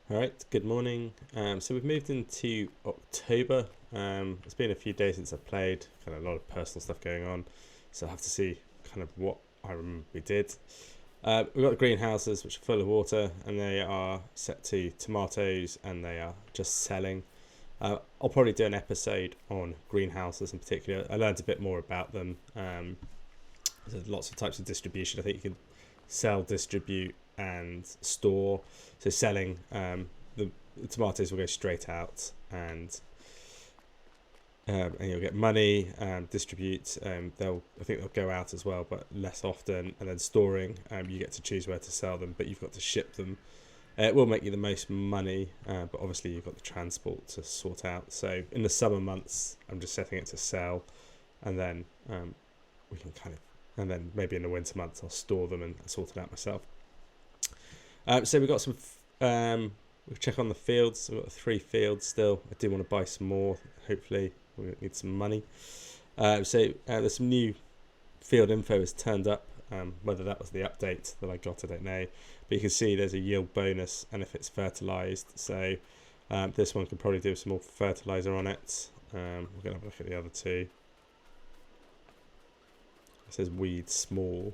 All right, good morning. So we've moved into October. It's been a few days since I've played, kind of a lot of personal stuff going on. So I have to see kind of what I remember we did. We've got the greenhouses, which are full of water, and they are set to tomatoes, and they are just selling. I'll probably do an episode on greenhouses in particular. I learned a bit more about them. There's lots of types of distribution. I think you can sell, distribute, and store. So selling, the tomatoes will go straight out, and you'll get money. Distribute, I think they'll go out as well, but less often. And then storing, you get to choose where to sell them, but you've got to ship them. It will make you the most money, but obviously you've got the transport to sort out. So in the summer months, I'm just setting it to sell, and then we can kind of, and then maybe in the winter months I'll store them and sort it out myself. So we've got some. We'll check on the fields. We've got 3 fields still. I do want to buy some more. Hopefully, we need some money. So there's some new field info has turned up. Whether that was the update that I got, I don't know. But you can see there's a yield bonus, and if it's fertilized, so this one can probably do some more fertilizer on it. We're gonna have a look at the other 2. It says weed small.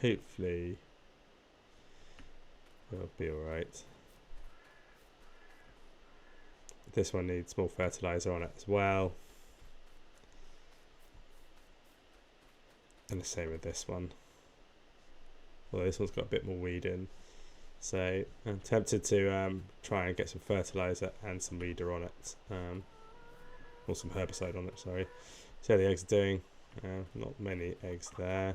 Hopefully, it'll be all right. This one needs more fertilizer on it as well, and the same with this one, although this one's got a bit more weed in. So I'm tempted to try and get some fertilizer and some weeder on it, or some herbicide on it, sorry. See how the eggs are doing. Not many eggs there.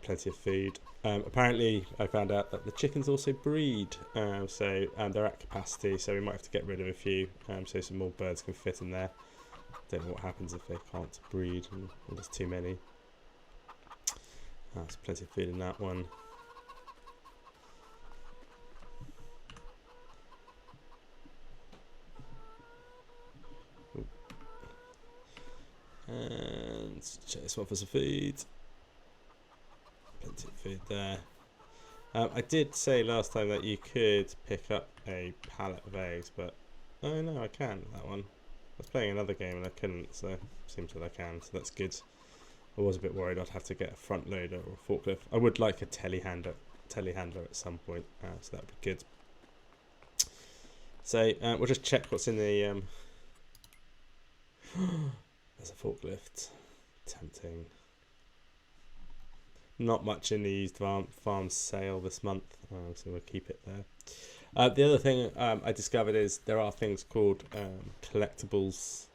Plenty of food. Apparently I found out that the chickens also breed, so they're at capacity, so we might have to get rid of a few, so some more birds can fit in there. Don't know what happens if they can't breed and there's too many. There's plenty of food in that one. Ooh. And check this one for some food. Plenty of food there. I did say last time that you could pick up a pallet of eggs, but oh no, I can with that one. I was playing another game and I couldn't, so it seems that I can, so that's good. I was a bit worried I'd have to get a front loader or a forklift. I would like a telehandler at some point, so that would be good. So we'll just check what's in the. There's a forklift. Tempting. Not much in the used farm sale this month, so we'll keep it there. The other thing I discovered is there are things called collectables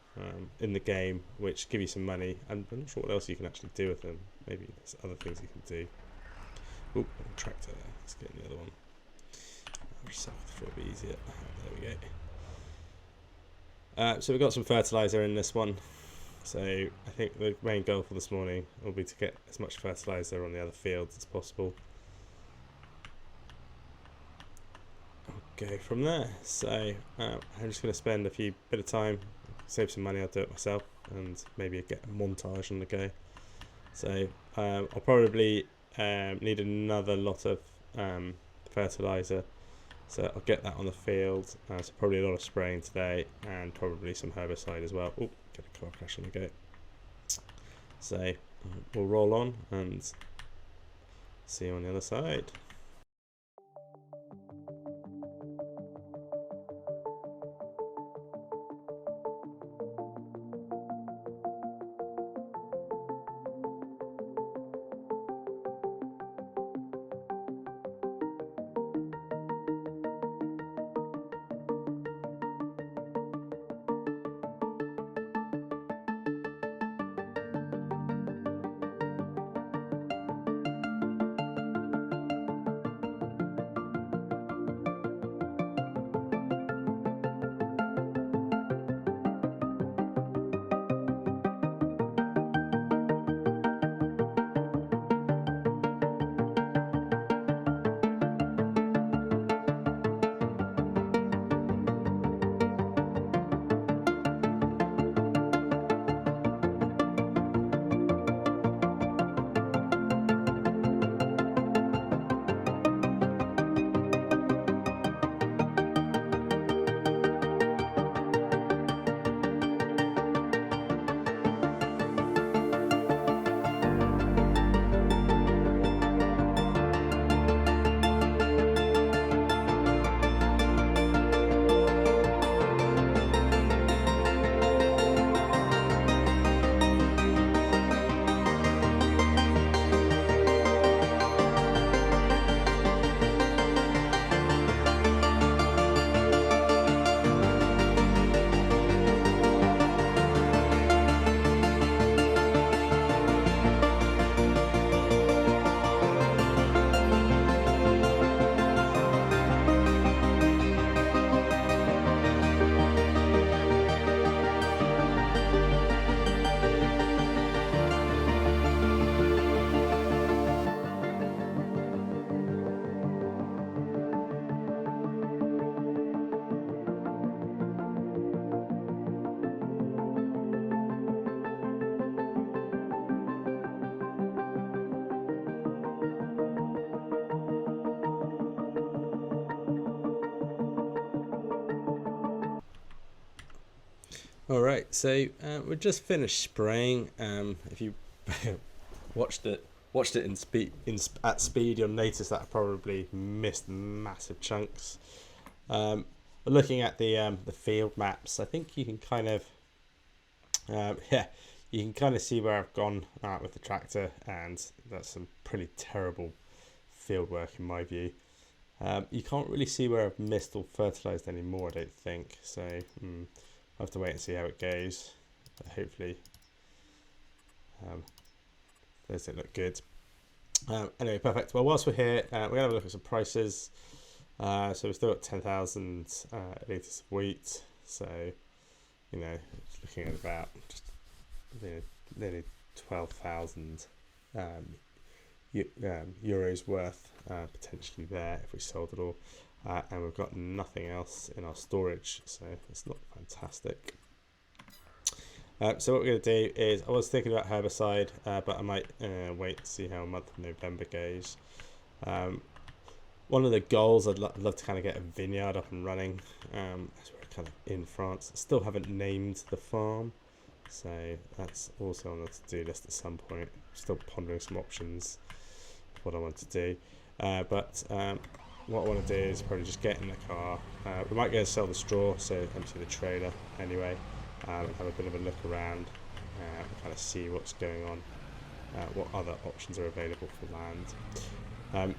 in the game which give you some money. I'm not sure what else you can actually do with them. Maybe there's other things you can do. Oh, tractor there. Let's get in the other one. I'll just throw it a bit easier. There we go. So we've got some fertilizer in this one. So I think the main goal for this morning will be to get as much fertilizer on the other fields as possible. I'll go from there. So I'm just going to spend a bit of time, save some money. I'll do it myself, and maybe get a montage on the go. So I'll probably need another lot of fertilizer. So I'll get that on the field. So probably a lot of spraying today, and probably some herbicide as well. Oh, get a car crash on the go. So we'll roll on and see you on the other side. All right, so we just finished spraying. If you watched it at speed, you'll notice that I probably missed massive chunks. But looking at the field maps, I think you can kind of you can kind of see where I've gone with the tractor, and that's some pretty terrible field work in my view. You can't really see where I've missed or fertilised anymore, I don't think. So I'll have to wait and see how it goes. But hopefully those don't look good. Anyway, perfect. Well, whilst we're here, we're going to have a look at some prices. So we've still got 10,000 litres of wheat. So, you know, looking at about just nearly 12,000 euros worth potentially there if we sold it all. And we've got nothing else in our storage, so it's not fantastic. So what we're going to do is, I was thinking about herbicide, but I might wait to see how a month of November goes. One of the goals, I'd love to kind of get a vineyard up and running, as we're kind of in France. Still haven't named the farm, so that's also on the to-do list at some point. Still pondering some options of what I want to do. But what I want to do is probably just get in the car. We might go and sell the straw, so empty the trailer anyway, and have a bit of a look around, and kind of see what's going on, what other options are available for land.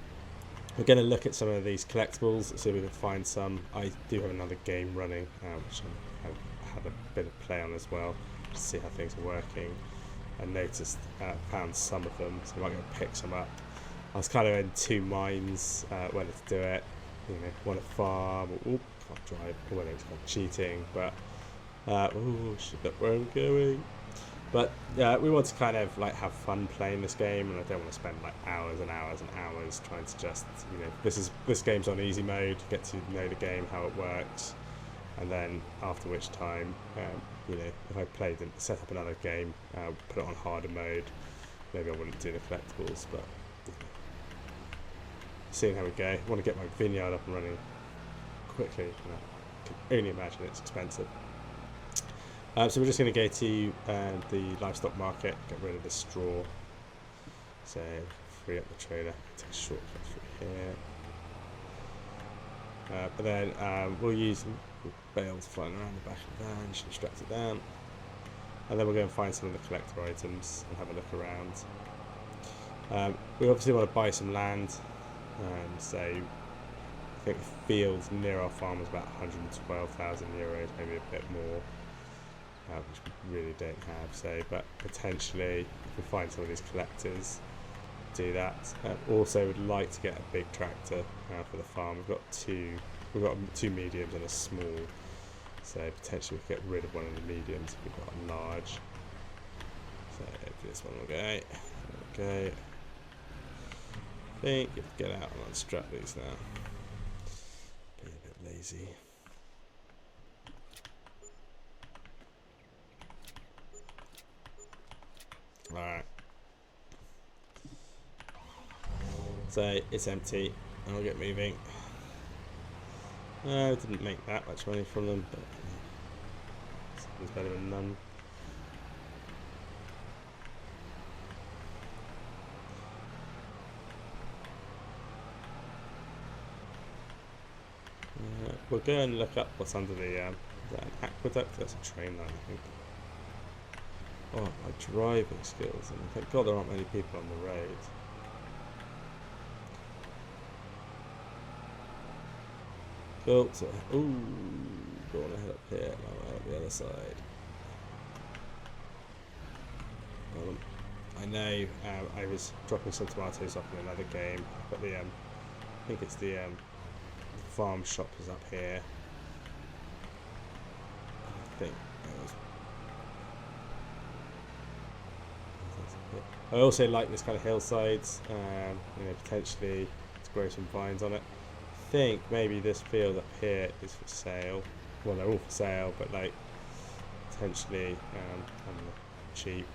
We're going to look at some of these collectibles, see if we can find some. I do have another game running, which I've had a bit of play on as well, to see how things are working. I noticed, found some of them, so I might go pick some up. I was kind of in two minds whether to do it. You know, want to farm, or can't drive, or whether it's kind of cheating, but should look where I'm going. But we want to kind of like have fun playing this game, and I don't want to spend like hours and hours and hours trying to just, you know, this game's on easy mode, get to know the game, how it works, and then after which time, you know, if I played and set up another game, put it on harder mode, maybe I wouldn't do the collectibles, but you know, seeing how we go. I want to get my vineyard up and running quickly. You know, I can only imagine it's expensive. So we're just going to go to the livestock market, get rid of the straw. So free up the trailer, take a shortcut through here. But then we'll use bales flying around the back of the van, just extract it down. And then we'll go and find some of the collector items and have a look around. We obviously want to buy some land. So I think the fields near our farm is about 112,000 euros, maybe a bit more. Which we really don't have, so but potentially if we find some of these collectors, do that. Also would like to get a big tractor for the farm. We've got two mediums and a small, so potentially we could get rid of one of the mediums if we've got a large. So this one will go. There we go. I think you have to get out and unstrap these now. Be a bit lazy. Alright, so it's empty, and I'll get moving. I didn't make that much money from them, but something's better than none. We'll go and look up what's under the is that an aqueduct? That's a train line, I think. Oh, my driving skills, and thank God there aren't many people on the road. Cool, so, ooh, go on ahead up here, I'll out the other side. I know I was dropping some tomatoes off in another game, but the, I think it's the farm shop is up here. I think it was. I also like this kind of hillsides, you know, potentially to grow some vines on it. I think maybe this field up here is for sale. Well, they're all for sale, but like potentially on the cheap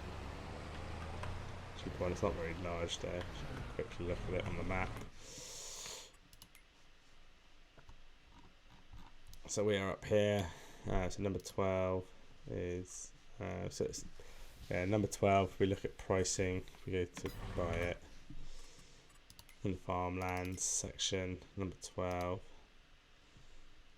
one. It's not very large there. Just quickly look at it on the map. So we are up here. So number 12. is so it's number 12. We look at pricing. We go to buy it in the farmlands section. Number 12.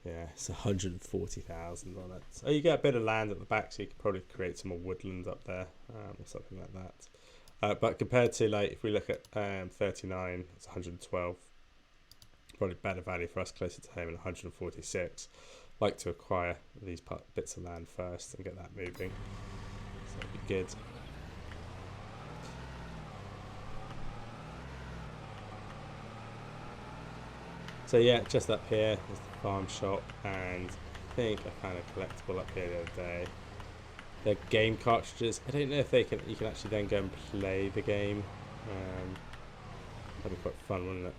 Yeah, it's 140,000 on it. So you get a bit of land at the back, so you could probably create some more woodland up there, or something like that. But compared to, like, if we look at 39, it's 112. Probably better value for us closer to home, and 146. Like to acquire these bits of land first and get that moving. So that'd be good. So yeah, just up here is the farm shop, and I think I found a collectible up here the other day. They're game cartridges. I don't know if you can actually then go and play the game. That'd be quite fun, wouldn't it?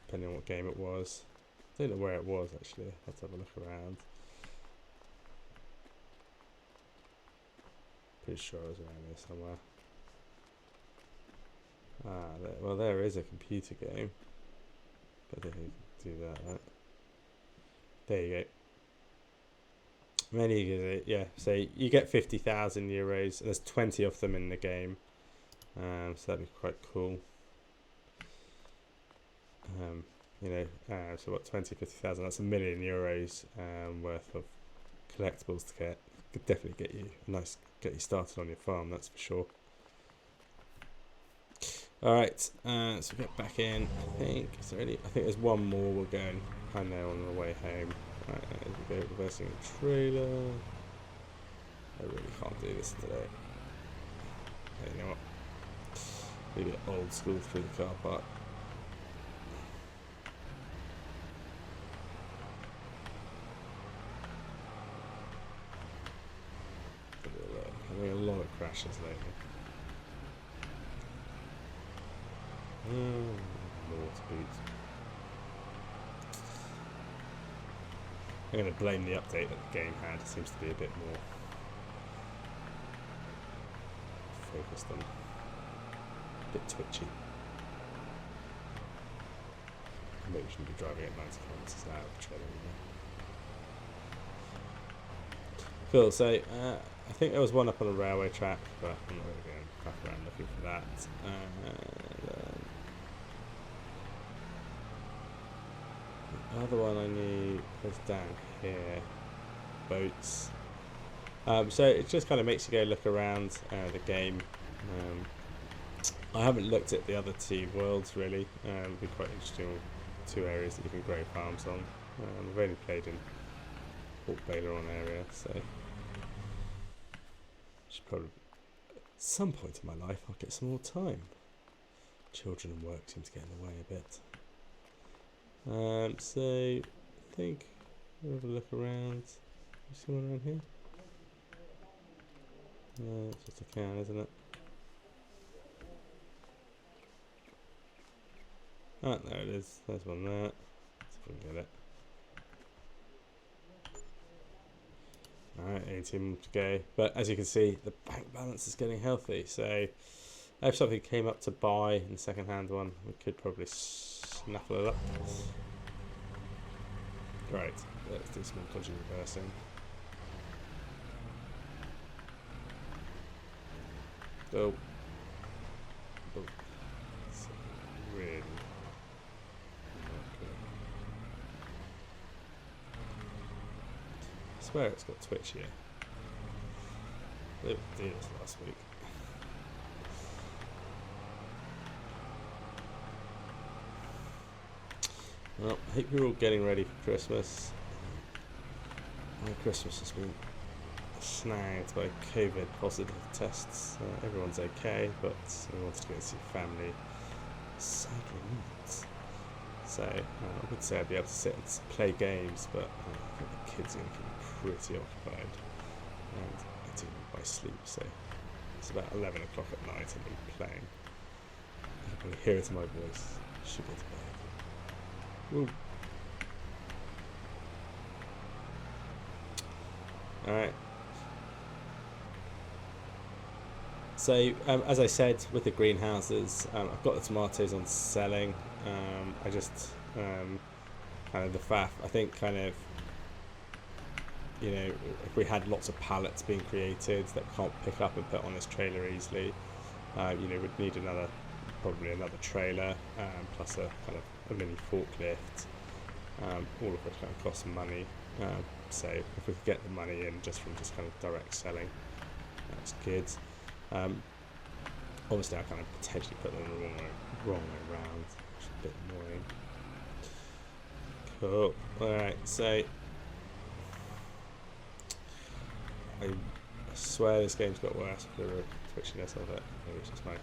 Depending on what game it was. I don't know where it was actually. I have to have a look around. Pretty sure it was around here somewhere. Well, there is a computer game. But I think you can do that, right? There you go. Many, yeah. So you get 50,000 euros, and there's 20 of them in the game. So that'd be quite cool. So what, 20, 50,000? That's €1,000,000 worth of collectibles to get. Could definitely get you started on your farm. That's for sure. All right, so we get back in. I think there's one more we'll go and I know on the way home. Right, as we go reversing the trailer. I really can't do this today. You know what? We get old school through the car park. Having a lot of crashes lately. More to boot. I'm going to blame the update that the game had. It seems to be a bit more focused on, a bit twitchy. Maybe we shouldn't be driving at 90 kilometers an hour with the trailer. Cool, so I think there was one up on a railway track, but I'm not really going back around looking for that. The other one I need is down here, boats. So it just kind of makes you go look around the game. I haven't looked at the other two worlds really. It'd be quite interesting, two areas that you can grow farms on. I've only played in Port Baileron area, so should probably at some point in my life I'll get some more time. Children and work seem to get in the way a bit. So I think we'll have a look around. You see one around here? It's just a can, isn't it? Ah, there it is. There's one there. Let's see if we can get it. Alright, 18 more to go. But as you can see, the bank balance is getting healthy. So if something came up to buy in the second-hand one, we could probably snaffle it up. Right, let's do some dodgy reversing. Oh. It's really not good. I swear it's got twitch here. They didn't do this last week. Well, I think we're all getting ready for Christmas. My Christmas has been snagged by COVID positive tests. Everyone's okay, but we wanted to go see family. Sadly not. So I would say I'd be able to sit and play games, but I think the kids are going to keep me pretty occupied. And I do need my sleep, so it's about 11 o'clock at night and I'm playing. You can probably hear it in my voice. Should go to bed. Woo. Alright. So, as I said, with the greenhouses, I've got the tomatoes on selling. I just, kind of the faff, I think kind of you know, if we had lots of pallets being created that can't pick up and put on this trailer easily, you know, we'd need probably another trailer, plus a kind of a mini forklift, all of which kind of cost some money. So if we could get the money in just from just kind of direct selling, that's good. Obviously I kind of potentially put them the wrong way around, which is a bit annoying. Cool. Alright, so I swear this game's got worse with the twitchiness of it. Maybe it's just my...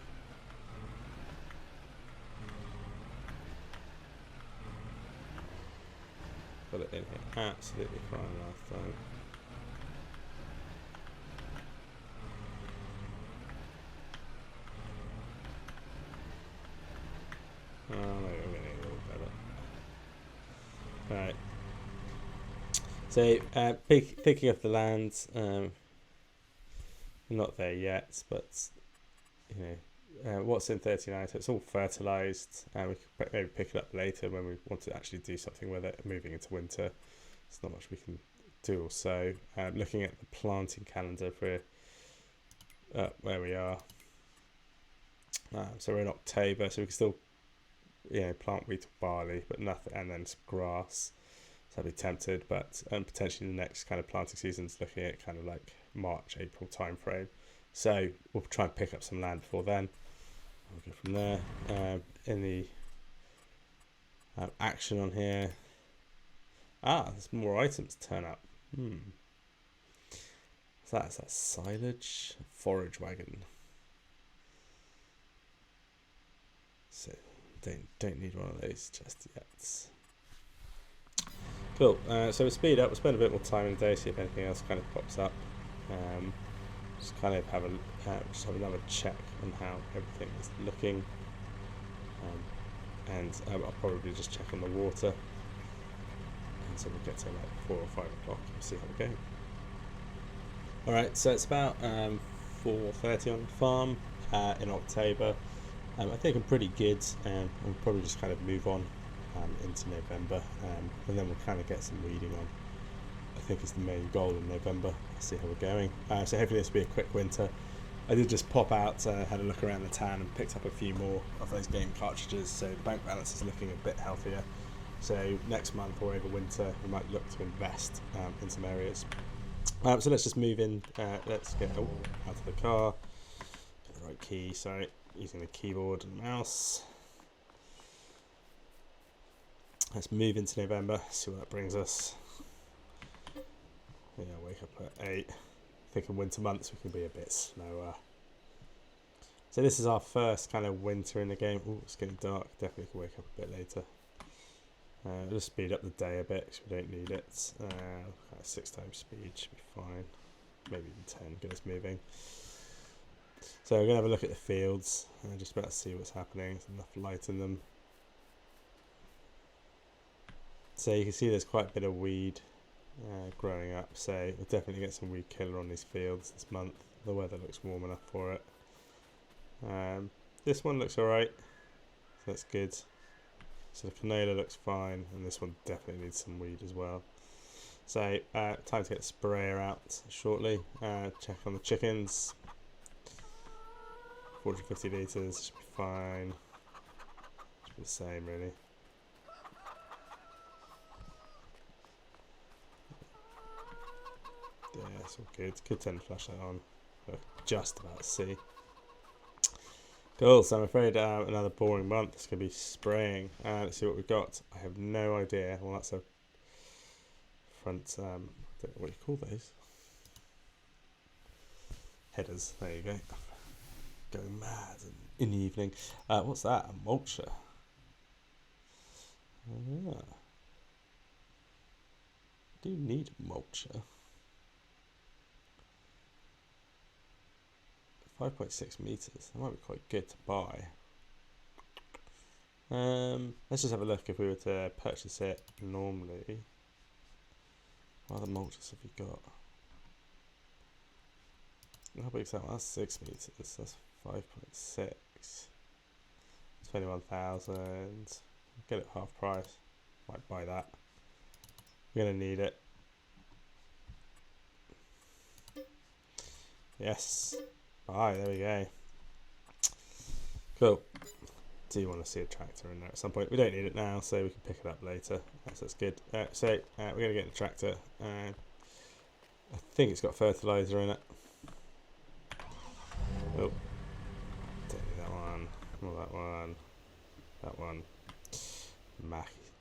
Got it in here absolutely fine last time. Oh, maybe I'm getting a little better. Right. So, picking up the land, not there yet, but you know, what's in 39? So it's all fertilized, and we could maybe pick it up later when we want to actually do something with it. Moving into winter, there's not much we can do. Also, looking at the planting calendar for where we are. So we're in October, so we can still, you know, plant wheat or barley, but nothing, and then some grass. So I'd be tempted, but potentially the next kind of planting season's looking at kind of like March, April time frame. So we'll try and pick up some land before then. We'll go from there. In the action on here, there's more items turn up. So that's that silage forage wagon. So don't need one of those just yet. Cool. So we'll speed up. We'll spend a bit more time in the day, see if anything else kind of pops up. Just kind of have another check on how everything is looking, and I'll probably just check on the water. And so we'll get to like 4 or 5 o'clock and see how we're going. All right. So it's about 4:30 on the farm in October. I think I'm pretty good, and we'll probably just kind of move on into November, and then we'll kind of get some weeding on. I think it's the main goal in November. See how we're going. So hopefully this will be a quick winter. I did just pop out, had a look around the town and picked up a few more of those game cartridges, so the bank balance is looking a bit healthier. So next month or over winter we might look to invest in some areas. So let's just move in. Let's get out of the car, get the right key, sorry, using the keyboard and mouse. Let's move into November, see what that brings us. Yeah, wake up at 8. I think in winter months we can be a bit slower. So this is our first kind of winter in the game. Oh, it's getting dark. Definitely can wake up a bit later. Just speed up the day a bit because we don't need it. 6 times speed should be fine. Maybe even 10. Get us moving. So we're going to have a look at the fields. Just about to see what's happening. There's enough light in them. So you can see there's quite a bit of weed growing up, so we'll definitely get some weed killer on these fields this month. The weather looks warm enough for it. This one looks alright, so that's good. So the canola looks fine, and this one definitely needs some weed as well. So time to get the sprayer out shortly. Check on the chickens. 450 litres should be fine. Should be the same really. Yeah, it's all good. Could turn the flashlight on. We're just about to see. Cool, so I'm afraid another boring month. It's going to be spraying. Let's see what we've got. I have no idea. Well, that's a front, I don't know what you call those. Headers, there you go. Going mad in the evening. What's that? A mulcher. Do you need a mulcher? 5.6 meters. That might be quite good to buy. Let's just have a look if we were to purchase it normally. What other mulches have you got? How big is that one? That's 6 meters. That's 5.6. 21,000. Get it half price. Might buy that. We're gonna need it. Yes. Alright, there we go. Cool. Do you want to see a tractor in there at some point? We don't need it now, so we can pick it up later. That's good. So we're going to get the tractor. I think it's got fertilizer in it. Oh, don't need that one. Not that one. That one.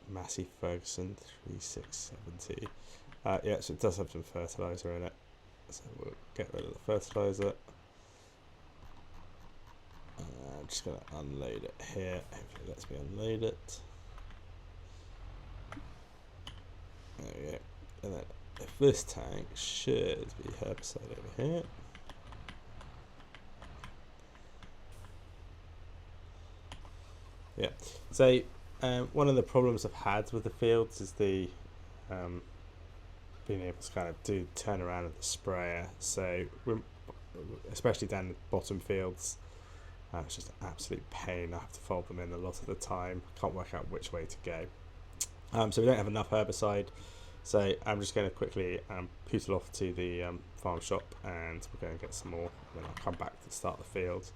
Massey Ferguson 3670. Yeah, so it does have some fertilizer in it. So we'll get rid of the fertilizer. I'm just going to unload it here. Hopefully it lets me unload it. There we go. And then if this tank should be herbicide over here. Yeah. So one of the problems I've had with the fields is the being able to kind of do turn around of the sprayer. So especially down the bottom fields, it's just an absolute pain. I have to fold them in a lot of the time. Can't work out which way to go. So we don't have enough herbicide. So I'm just going to quickly pootle off to the farm shop, and we're going to get some more. And then I'll come back to start the field.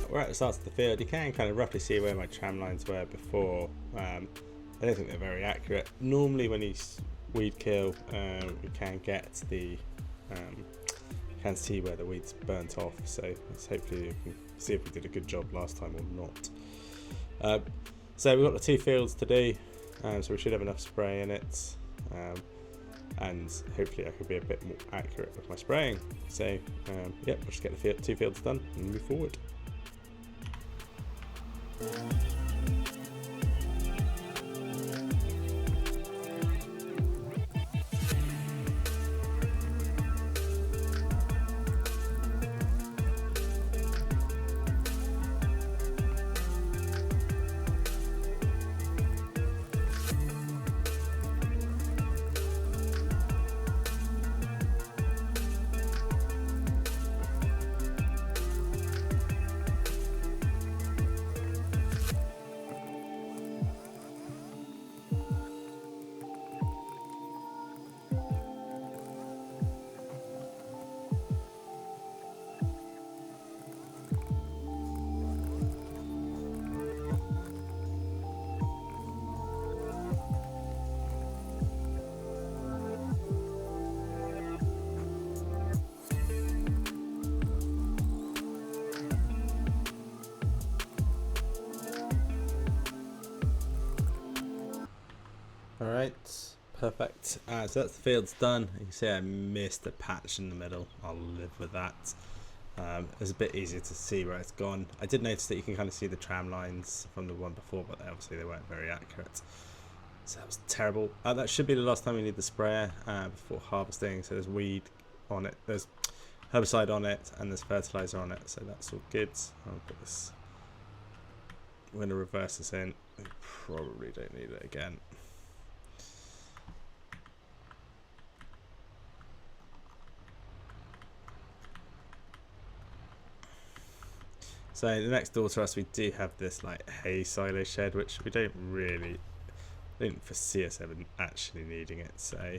We're at the start of the field. You can kind of roughly see where my tram lines were before. I don't think they're very accurate. Normally when you weed kill, you can get the can see where the weeds burnt off, so let's hopefully you can see if we did a good job last time or not. So we've got the 2 fields to do, so we should have enough spray in it, and hopefully I can be a bit more accurate with my spraying. So yeah, we'll just get the 2 fields done and move forward. Alright, perfect. So that's the fields done. You can see I missed a patch in the middle. I'll live with that. It's a bit easier to see where it's gone. I did notice that you can kind of see the tram lines from the one before, but obviously they weren't very accurate. So that was terrible. That should be the last time we need the sprayer before harvesting. So there's weed on it, there's herbicide on it, and there's fertilizer on it. So that's all good. I'll put this. We're going to reverse this in. We probably don't need it again. So the next door to us, we do have this like hay silo shed, which we don't foresee us ever actually needing it. So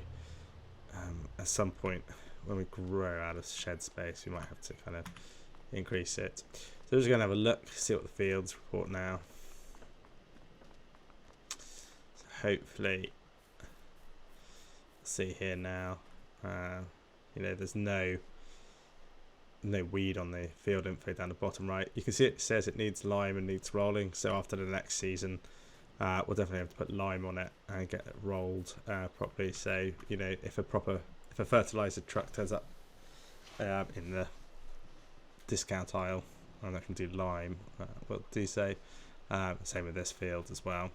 at some point when we grow out of shed space, we might have to kind of increase it. So we're just going to have a look, see what the fields report now. So hopefully, see here now, you know, there's no weed on the field info down the bottom right. You can see it says it needs lime and needs rolling, so after the next season we'll definitely have to put lime on it and get it rolled properly. So you know, if a fertilizer truck turns up in the discount aisle and I can do lime, we'll do so. Same with this field as well,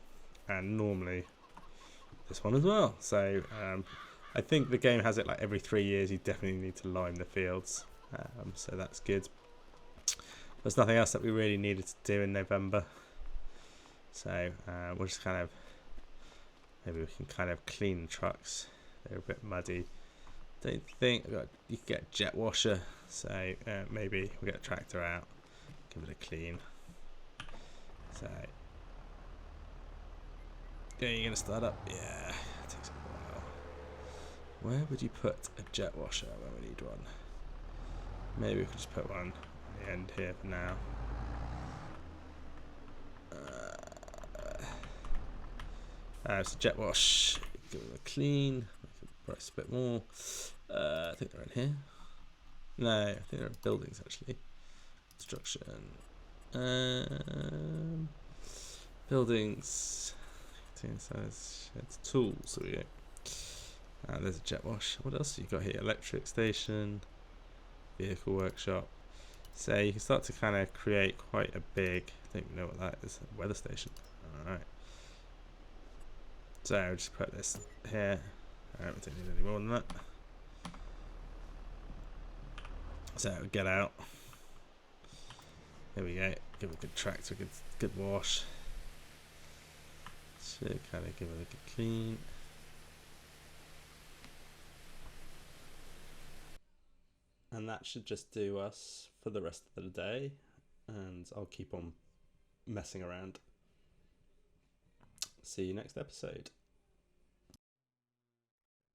and normally this one as well. So I think the game has it like every 3 years you definitely need to lime the fields. So that's good. There's nothing else that we really needed to do in November. So we'll just kind of, maybe we can kind of clean the trucks. They're a bit muddy. Don't think you can get a jet washer, so maybe we'll get a tractor out, give it a clean. So yeah, you're gonna start up. Yeah, it takes a while. Where would you put a jet washer when we need one? Maybe we could just put one at the end here for now. So jet wash, give it a clean, make it press a bit more. I think they're in here. No, I think they're in buildings actually. Construction. Buildings. Size, sheds, tools. There we go. There's a jet wash. What else have you got here? Electric station, vehicle workshop. So you can start to kind of create quite a big, I don't even know what that is, weather station. Alright. So I'll just put this here. We don't need any more than that. So get out. There we go. Give it a good tractor, good wash. Should kind of give it a good clean. And that should just do us for the rest of the day. And I'll keep on messing around. See you next episode.